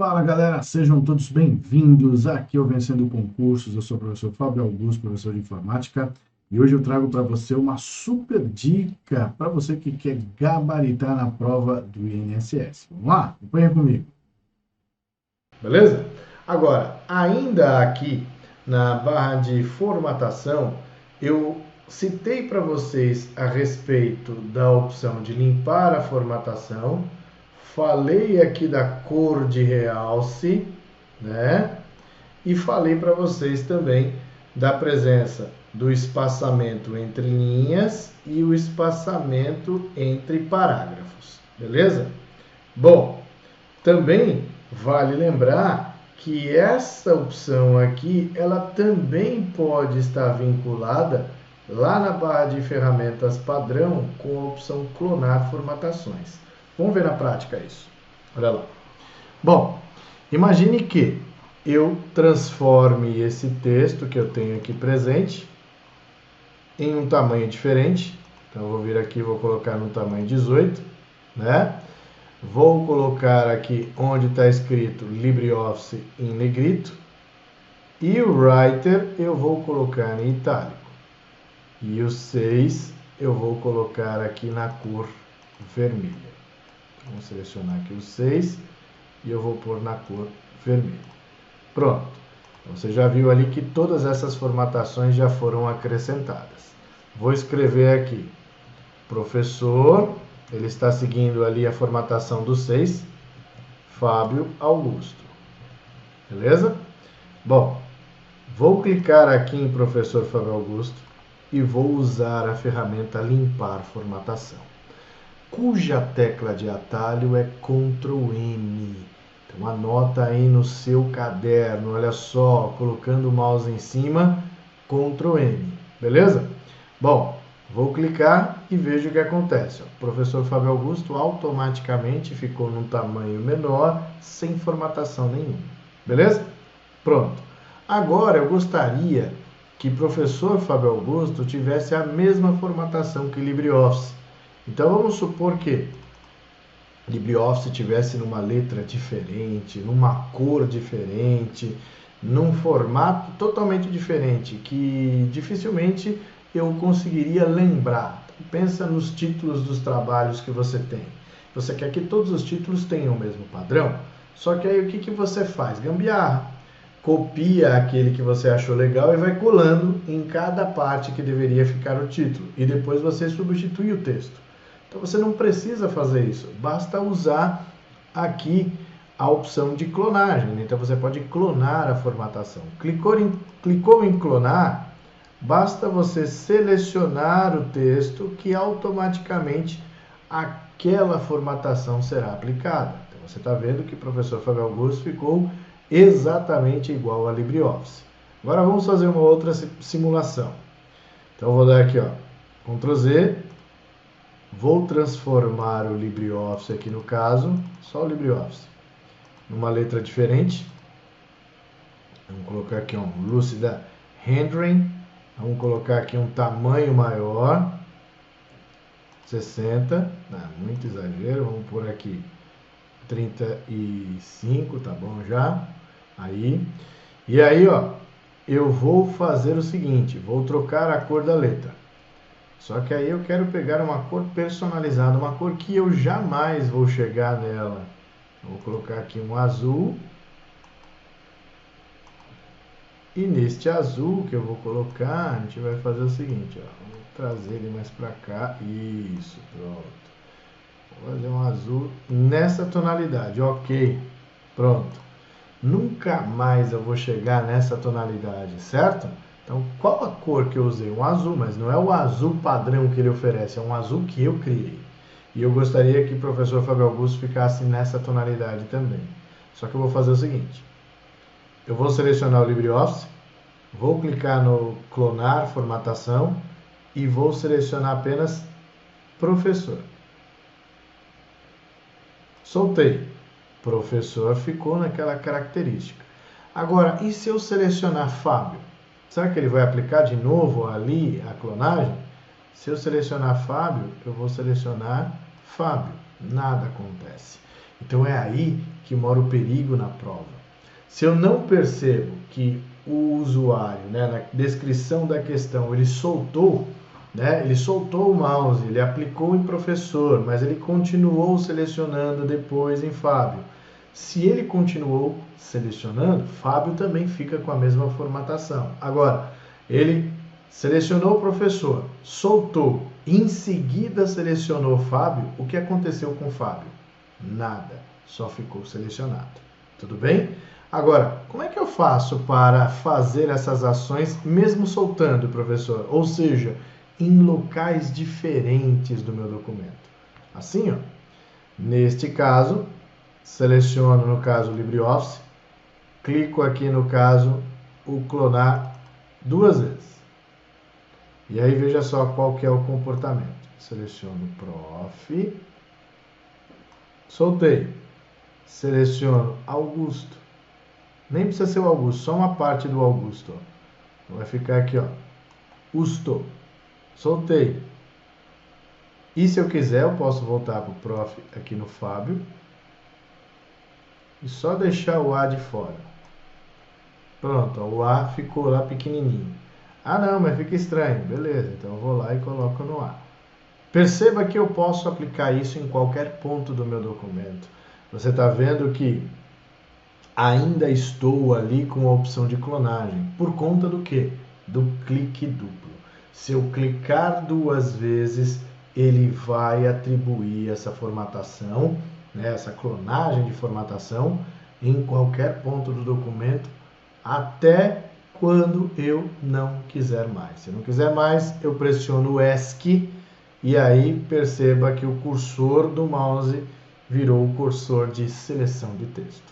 Fala galera, sejam todos bem-vindos. Aqui é o Vencendo Concursos. Eu sou o professor Fábio Augusto, professor de informática, e hoje eu trago para você uma super dica para você que quer gabaritar na prova do INSS. Vamos lá? Acompanha comigo. Beleza? Agora, ainda aqui na barra de formatação, eu citei para vocês a respeito da opção de limpar a formatação, falei aqui da cor de realce, né? E falei para vocês também da presença do espaçamento entre linhas e o espaçamento entre parágrafos, beleza? Bom, também vale lembrar que essa opção aqui, ela também pode estar vinculada lá na barra de ferramentas padrão com a opção clonar formatações. Vamos ver na prática isso. Olha lá. Bom, imagine que eu transforme esse texto que eu tenho aqui presente em um tamanho diferente. Então eu vou vir aqui e vou colocar no tamanho 18, né? Vou colocar aqui onde está escrito LibreOffice em negrito. E o Writer eu vou colocar em itálico. E o 6 eu vou colocar aqui na cor vermelha. Vamos selecionar aqui o 6 e eu vou pôr na cor vermelha. Pronto. Você já viu ali que todas essas formatações já foram acrescentadas. Vou escrever aqui, professor, ele está seguindo ali a formatação do 6, Fábio Augusto. Beleza? Bom, vou clicar aqui em professor Fábio Augusto e vou usar a ferramenta limpar formatação, cuja tecla de atalho é Ctrl N. Então anota aí no seu caderno, olha só, colocando o mouse em cima, Ctrl N, beleza? Bom, vou clicar e vejo o que acontece. O professor Fábio Augusto automaticamente ficou num tamanho menor, sem formatação nenhuma. Beleza? Pronto. Agora eu gostaria que o professor Fábio Augusto tivesse a mesma formatação que LibreOffice. Então vamos supor que LibreOffice tivesse numa letra diferente, numa cor diferente, num formato totalmente diferente, que dificilmente eu conseguiria lembrar. Pensa nos títulos dos trabalhos que você tem. Você quer que todos os títulos tenham o mesmo padrão, só que aí o que você faz? Gambiarra. Copia aquele que você achou legal e vai colando em cada parte que deveria ficar o título. E depois você substitui o texto. Então você não precisa fazer isso, basta usar aqui a opção de clonagem. Então você pode clonar a formatação. Clicou em clonar, basta você selecionar o texto que automaticamente aquela formatação será aplicada. Então você está vendo que o professor Fábio Augusto ficou exatamente igual a LibreOffice. Agora vamos fazer uma outra simulação. Então eu vou dar aqui, ó, Ctrl Z. Vou transformar o LibreOffice aqui no caso, só o LibreOffice, numa letra diferente. Vamos colocar aqui um Lucida Handling. Vamos colocar aqui um tamanho maior, 60, não, muito exagero, vamos pôr aqui 35, tá bom já? Aí, e aí, ó, eu vou fazer o seguinte, vou trocar a cor da letra. Só que aí eu quero pegar uma cor personalizada, uma cor que eu jamais vou chegar nela. Vou colocar aqui um azul. E neste azul que eu vou colocar, a gente vai fazer o seguinte, ó. Vamos trazer ele mais para cá. Isso, pronto. Vou fazer um azul nessa tonalidade, ok. Pronto. Nunca mais eu vou chegar nessa tonalidade, certo? Então, qual a cor que eu usei? Um azul, mas não é o azul padrão que ele oferece, é um azul que eu criei. E eu gostaria que o professor Fábio Augusto ficasse nessa tonalidade também. Só que eu vou fazer o seguinte. Eu vou selecionar o LibreOffice, vou clicar no clonar formatação e vou selecionar apenas professor. Soltei. Professor ficou naquela característica. Agora, e se eu selecionar Fábio? Será que ele vai aplicar de novo ali a clonagem? Se eu selecionar Fábio, eu vou selecionar Fábio. Nada acontece. Então é aí que mora o perigo na prova. Se eu não percebo que o usuário, né, na descrição da questão, ele soltou o mouse, ele aplicou em professor, mas ele continuou selecionando depois em Fábio. Se ele continuou selecionando, Fábio também fica com a mesma formatação. Agora, ele selecionou o professor, soltou, em seguida selecionou Fábio, o que aconteceu com Fábio? Nada, só ficou selecionado. Tudo bem? Agora, como é que eu faço para fazer essas ações mesmo soltando, professor? Ou seja, em locais diferentes do meu documento. Assim, ó, neste caso, seleciono no caso o LibreOffice, clico aqui no caso o clonar 2 vezes. E aí veja só qual que é o comportamento. Seleciono Prof, soltei, seleciono Augusto. Nem precisa ser o Augusto, só uma parte do Augusto. Ó. Vai ficar aqui, ó. Usto. Soltei. E se eu quiser, eu posso voltar para o prof aqui no Fábio. E só deixar o A de fora. Pronto, ó, o A ficou lá pequenininho. Ah não, mas fica estranho. Beleza, então eu vou lá e coloco no A. Perceba que eu posso aplicar isso em qualquer ponto do meu documento. Você está vendo que ainda estou ali com a opção de clonagem. Por conta do quê? Do clique duplo. Se eu clicar 2 vezes, ele vai atribuir essa formatação, né, essa clonagem de formatação, em qualquer ponto do documento, até quando eu não quiser mais. Se eu não quiser mais, eu pressiono o ESC e aí perceba que o cursor do mouse virou o cursor de seleção de texto.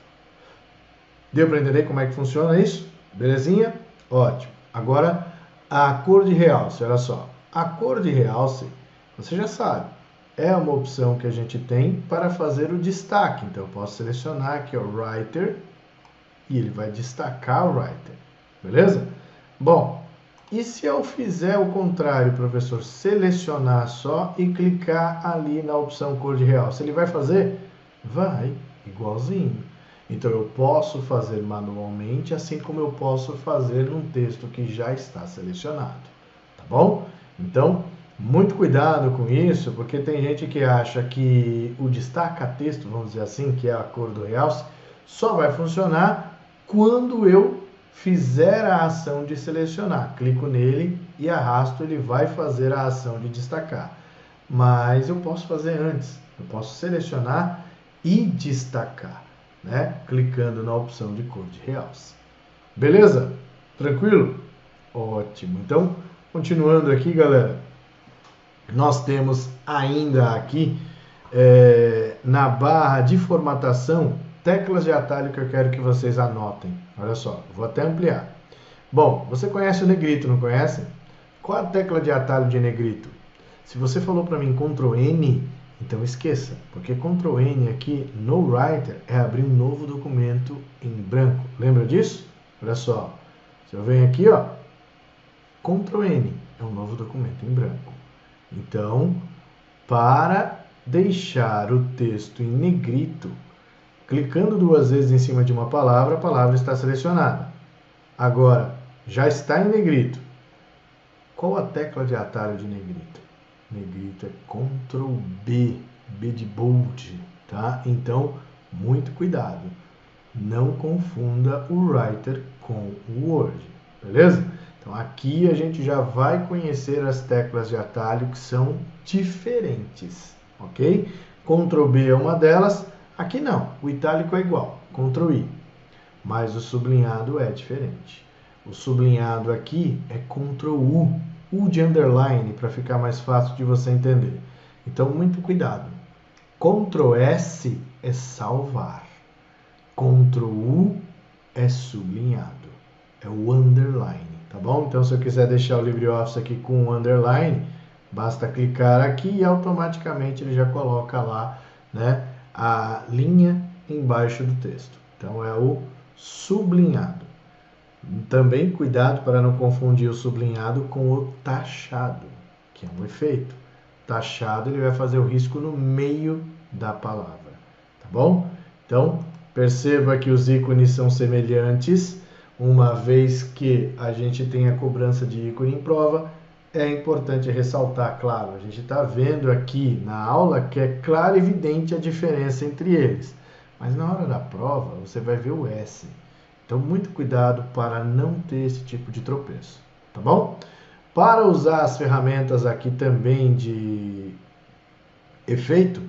Deu para entender como é que funciona isso? Belezinha? Ótimo. Agora, a cor de realce, olha só. A cor de realce, você já sabe, é uma opção que a gente tem para fazer o destaque. Então, eu posso selecionar aqui o Writer e ele vai destacar o Writer. Beleza? Bom, e se eu fizer o contrário, professor, selecionar só e clicar ali na opção cor de realce, ele vai fazer? Vai, igualzinho. Então, eu posso fazer manualmente, assim como eu posso fazer num texto que já está selecionado. Tá bom? Então, muito cuidado com isso, porque tem gente que acha que o destaca-texto, vamos dizer assim, que é a cor do realce, só vai funcionar quando eu fizer a ação de selecionar. Clico nele e arrasto, ele vai fazer a ação de destacar. Mas eu posso fazer antes. Eu posso selecionar e destacar, né? Clicando na opção de cor de realce. Beleza? Tranquilo? Ótimo. Então, continuando aqui, galera, nós temos ainda aqui na barra de formatação teclas de atalho que eu quero que vocês anotem. Olha só, vou até ampliar. Bom, você conhece o negrito, não conhece? Qual a tecla de atalho de negrito? Se você falou para mim Ctrl N, então esqueça, porque Ctrl N aqui no Writer é abrir um novo documento em branco. Lembra disso? Olha só, se eu venho aqui, ó, Ctrl N é um novo documento em branco. Então, para deixar o texto em negrito, clicando 2 vezes em cima de uma palavra, a palavra está selecionada. Agora, já está em negrito. Qual a tecla de atalho de negrito? Negrito é Ctrl B, B de bold, tá? Então, muito cuidado. Não confunda o Writer com o Word, beleza? Então, aqui a gente já vai conhecer as teclas de atalho que são diferentes, ok? Ctrl B é uma delas. Aqui não, o itálico é igual, Ctrl I, mas o sublinhado é diferente. O sublinhado aqui é Ctrl U de underline, para ficar mais fácil de você entender. Então, muito cuidado. Ctrl S é salvar, Ctrl U é sublinhado, é o underline, tá bom? Então, se eu quiser deixar o LibreOffice aqui com o underline, basta clicar aqui e automaticamente ele já coloca lá, né, a linha embaixo do texto. Então, é o sublinhado. Também cuidado para não confundir o sublinhado com o taxado, que é um efeito. Taxado, ele vai fazer o risco no meio da palavra, tá bom? Então, perceba que os ícones são semelhantes, uma vez que a gente tem a cobrança de ícone em prova. É importante ressaltar, claro, a gente está vendo aqui na aula que é clara e evidente a diferença entre eles, mas na hora da prova você vai ver o S. Então, muito cuidado para não ter esse tipo de tropeço, tá bom? Para usar as ferramentas aqui também de efeito,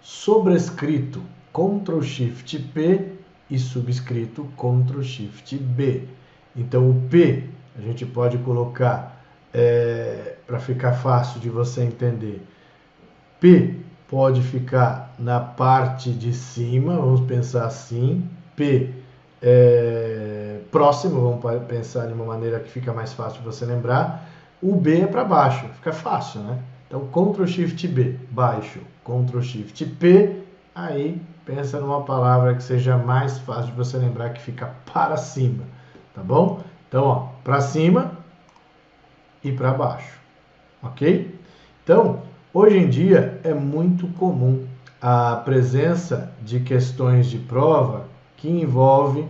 sobrescrito Ctrl Shift P e subscrito Ctrl Shift B. Então o P a gente pode colocar para ficar fácil de você entender. P pode ficar na parte de cima, vamos pensar assim. P próximo, vamos pensar de uma maneira que fica mais fácil de você lembrar. O B é para baixo, fica fácil, né? Então, Ctrl Shift B, baixo, Ctrl Shift P, aí pensa numa palavra que seja mais fácil de você lembrar, que fica para cima, tá bom? Então, ó, para cima e para baixo, ok? Então, hoje em dia é muito comum a presença de questões de prova que envolve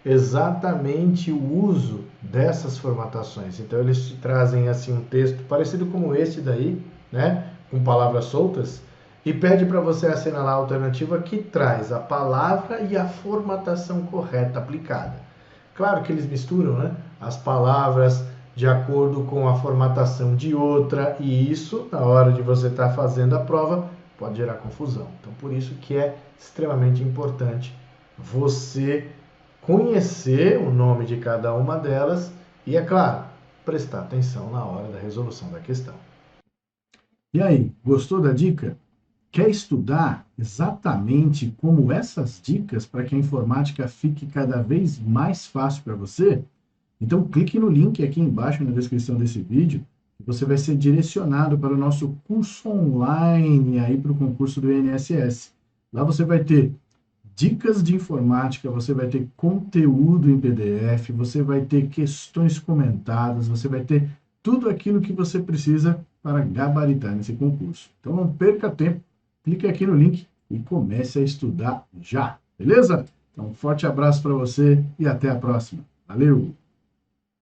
exatamente o uso dessas formatações. Então eles te trazem assim um texto parecido como esse daí, né, com palavras soltas, e pede para você assinalar a alternativa que traz a palavra e a formatação correta aplicada. Claro que eles misturam, né, as palavras de acordo com a formatação de outra, e isso, na hora de você estar fazendo a prova, pode gerar confusão. Então, por isso que é extremamente importante você conhecer o nome de cada uma delas e, é claro, prestar atenção na hora da resolução da questão. E aí, gostou da dica? Quer estudar exatamente como essas dicas para que a informática fique cada vez mais fácil para você? Então clique no link aqui embaixo na descrição desse vídeo e você vai ser direcionado para o nosso curso online aí para o concurso do INSS. Lá você vai ter dicas de informática, você vai ter conteúdo em PDF, você vai ter questões comentadas, você vai ter tudo aquilo que você precisa para gabaritar nesse concurso. Então não perca tempo, clique aqui no link e comece a estudar já, beleza? Então um forte abraço para você e até a próxima. Valeu!